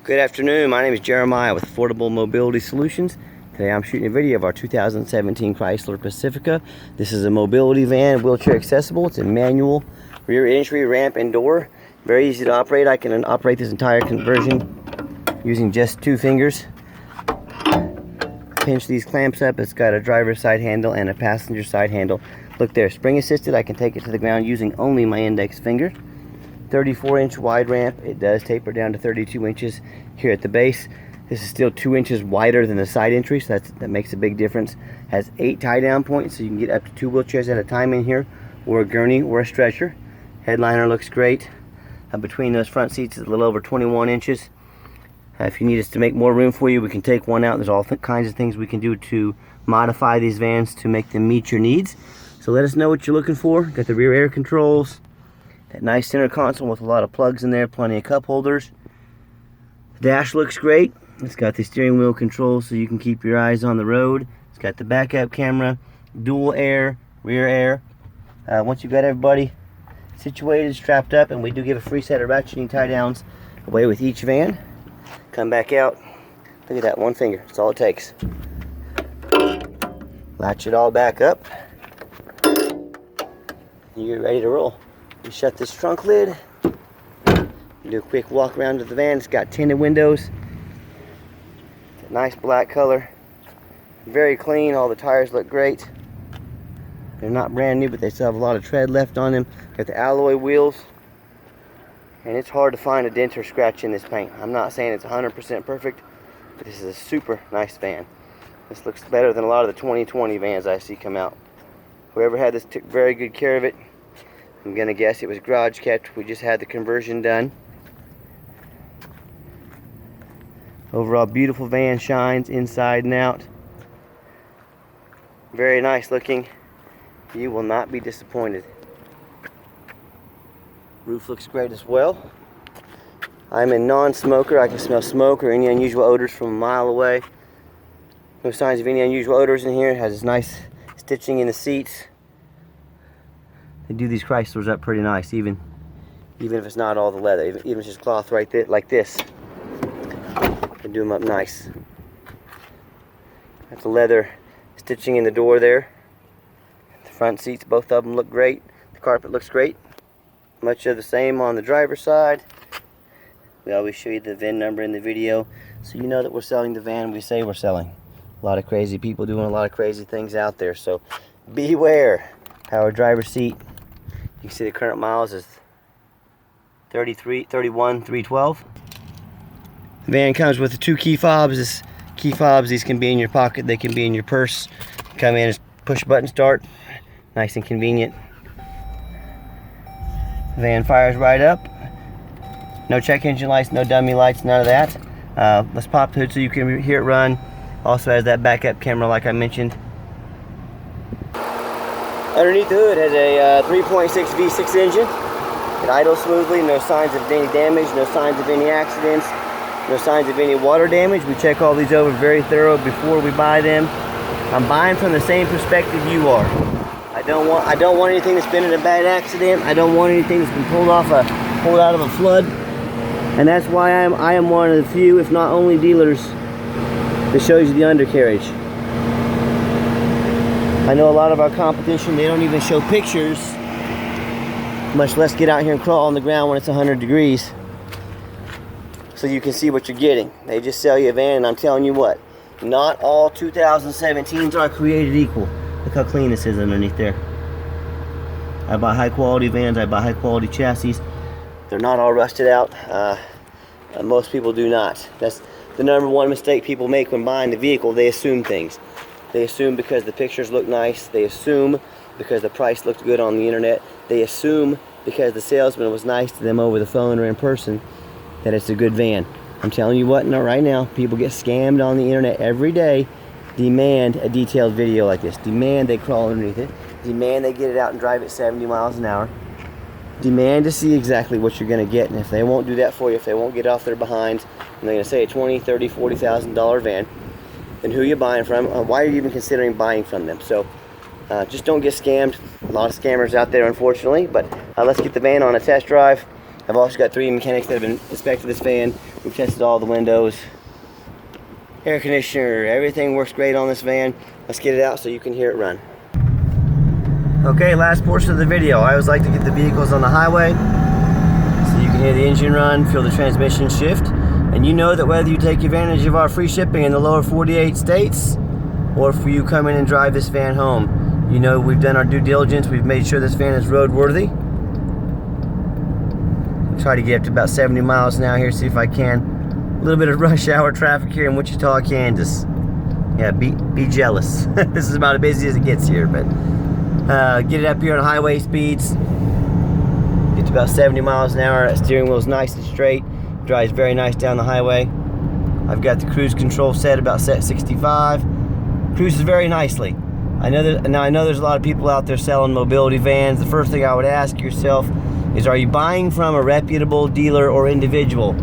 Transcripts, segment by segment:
Good afternoon, my name is Jeremiah with Affordable Mobility Solutions. Today I'm shooting a video of our 2017 Chrysler Pacifica. This is a mobility van, wheelchair accessible. It's a manual rear entry, ramp, and door. Very easy to operate. I can operate this entire conversion using just 2 fingers. Pinch these clamps up. It's got a driver's side handle and a passenger side handle. Look there, spring assisted. I can take it to the ground using only my index finger. 34-inch wide ramp. It does taper down to 32 inches here at the base. This is still 2 inches wider than the side entry, so that makes a big difference. Has 8 tie-down points, so you can get up to 2 wheelchairs at a time in here, or a gurney or a stretcher. Headliner looks great. Between those front seats is a little over 21 inches. If you need us to make more room for you, we can take one out. There's all kinds of things we can do to modify these vans to make them meet your needs. So let us know what you're looking for. Got the rear air controls. That nice center console with a lot of plugs in there, plenty of cup holders. The dash looks great. It's got the steering wheel controls so you can keep your eyes on the road. It's got the backup camera, dual air, rear air. Once you've got everybody situated, strapped up, and we do give a free set of ratcheting tie downs away with each van. Come back out. Look at that, one finger. That's all it takes. Latch it all back up. You're ready to roll. You shut this trunk lid, do a quick walk around to the van. It's got tinted windows, it's a nice black color, very clean. All the tires look great. They're not brand new, but they still have a lot of tread left on them. Got the alloy wheels, and it's hard to find a dent or scratch in this paint. I'm not saying it's 100% perfect, but this is a super nice van. This looks better than a lot of the 2020 vans I see come out. Whoever had this took very good care of it. I'm gonna guess it was garage kept. We just had the conversion done. Overall beautiful van, shines inside and out. Very nice looking. You will not be disappointed. Roof looks great as well. I'm a non-smoker. I can smell smoke or any unusual odors from a mile away. No signs of any unusual odors in here. It has this nice stitching in the seats. They do these Chryslers up pretty nice, even if it's not all the leather, even if it's just cloth right there, like this. They do them up nice. That's the leather stitching in the door there. The front seats, both of them look great. The carpet looks great. Much of the same on the driver's side. We always show you the VIN number in the video, so you know that we're selling the van we say we're selling. A lot of crazy people doing a lot of crazy things out there, so beware. Power driver seat. You can see the current miles is 31,312. The van comes with the 2 key fobs. These can be in your pocket, they can be in your purse. Come in, just push button start. Nice and convenient. The van fires right up. No check engine lights, no dummy lights, none of that. Let's pop the hood so you can hear it run. Also has that backup camera like I mentioned. Underneath the hood has a 3.6 V6 engine. It idles smoothly, no signs of any damage, no signs of any accidents, no signs of any water damage. We check all these over very thorough before we buy them. I'm buying from the same perspective you are. I don't want anything that's been in a bad accident. I don't want anything that's been pulled out of a flood. And that's why I am one of the few, if not only, dealers that shows you the undercarriage. I know a lot of our competition, they don't even show pictures, much less get out here and crawl on the ground when it's 100 degrees so you can see what you're getting. They just sell you a van, and I'm telling you what, not all 2017s are created equal. Look how clean this is underneath there. I buy high quality vans, I buy high quality chassis. They're not all rusted out. Most people do not. That's the #1 mistake people make when buying the vehicle. They assume things. They assume because the pictures look nice. They assume because the price looked good on the internet. They assume because the salesman was nice to them over the phone or in person that it's a good van. I'm telling you what, no, right now, people get scammed on the internet every day. Demand a detailed video like this. Demand they crawl underneath it. Demand they get it out and drive it 70 miles an hour. Demand to see exactly what you're going to get. And if they won't do that for you, if they won't get off their behinds, and they're going to say a $20,000, $30,000, $40,000 van, then who are you buying from? Why are you even considering buying from them? So just don't get scammed. A lot of scammers out there, unfortunately. But let's get the van on a test drive. I've also got 3 mechanics that have been inspected this van. We've tested all the windows, air conditioner, everything works great on this van. Let's get it out so you can hear it run. Okay, last portion of the video. I always like to get the vehicles on the highway so you can hear the engine run, feel the transmission shift, and you know that whether you take advantage of our free shipping in the lower 48 states or if you come in and drive this van home, you know we've done our due diligence. We've made sure this van is roadworthy. Try to get up to about 70 miles an hour here, see if I can. A little bit of rush hour traffic here in Wichita, Kansas. Yeah, be jealous. This is about as busy as it gets here, but get it up here on highway speeds. Get to about 70 miles an hour. That steering wheel's nice and straight. Drives very nice down the highway. I've got the cruise control set 65. Cruises very nicely. I know there's a lot of people out there selling mobility vans. The first thing I would ask yourself is, are you buying from a reputable dealer or individual?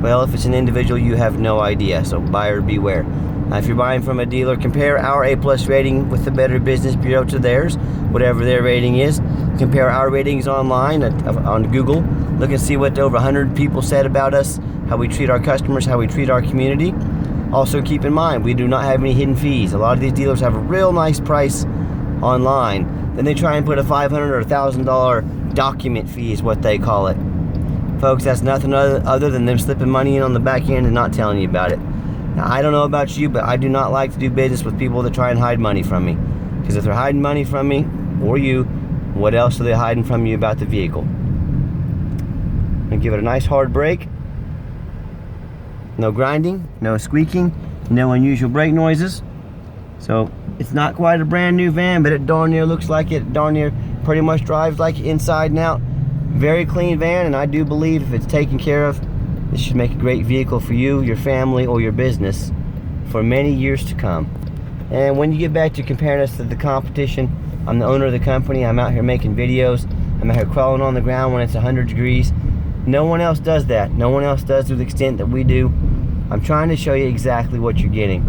Well, if it's an individual, you have no idea, so buyer beware. If you're buying from a dealer, compare our A+ rating with the Better Business Bureau to theirs, whatever their rating is. Compare our ratings online on Google. Look and see what over 100 people said about us, how we treat our customers, how we treat our community. Also keep in mind, we do not have any hidden fees. A lot of these dealers have a real nice price online. Then they try and put a $500 or $1,000 document fee is what they call it. Folks, that's nothing other than them slipping money in on the back end and not telling you about it. Now, I don't know about you, but I do not like to do business with people that try and hide money from me. Because if they're hiding money from me, or you, what else are they hiding from you about the vehicle? I'm going to give it a nice hard brake. No grinding, no squeaking, no unusual brake noises. So, it's not quite a brand new van, but it darn near looks like it. Darn near pretty much drives like it inside and out. Very clean van, and I do believe if it's taken care of, this should make a great vehicle for you, your family, or your business for many years to come. And when you get back to comparing us to the competition, I'm the owner of the company. I'm out here making videos. I'm out here crawling on the ground when it's 100 degrees. No one else does that. No one else does to the extent that we do. I'm trying to show you exactly what you're getting.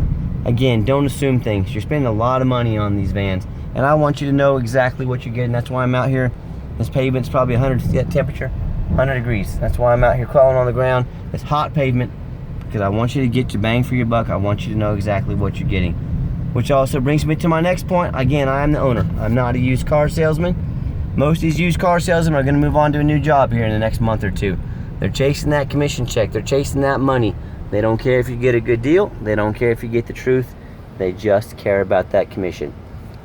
Again, don't assume things. You're spending a lot of money on these vans, and I want you to know exactly what you're getting. That's why I'm out here. This pavement's probably 100 temperature, 100 degrees. That's why I'm out here crawling on the ground. It's hot pavement because I want you to get your bang for your buck. I want you to know exactly what you're getting. Which also brings me to my next point. Again, I am the owner. I'm not a used car salesman. Most of these used car salesmen are going to move on to a new job here in the next month or two. They're chasing that commission check. They're chasing that money. They don't care if you get a good deal. They don't care if you get the truth. They just care about that commission.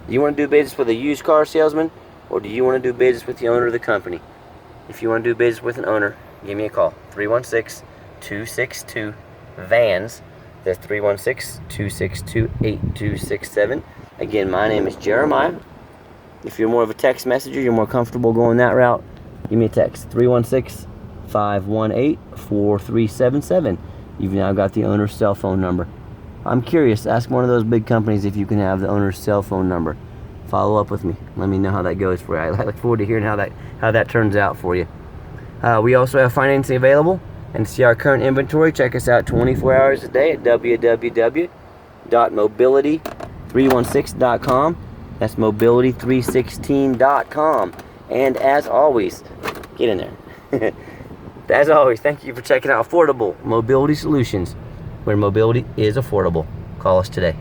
Do you want to do business with a used car salesman, or do you want to do business with the owner of the company? If you want to do business with an owner, give me a call. 316-262-VANS. That's 316-262-8267. Again, my name is Jeremiah. If you're more of a text messenger, you're more comfortable going that route, give me a text. 316-518-4377. You've now got the owner's cell phone number. I'm curious. Ask one of those big companies if you can have the owner's cell phone number. Follow up with me. Let me know how that goes for you. I look forward to hearing how that turns out for you. We also have financing available. And to see our current inventory, check us out 24 hours a day at www.mobility316.com. That's mobility316.com. And as always, get in there. As always, thank you for checking out Affordable Mobility Solutions, where mobility is affordable. Call us today.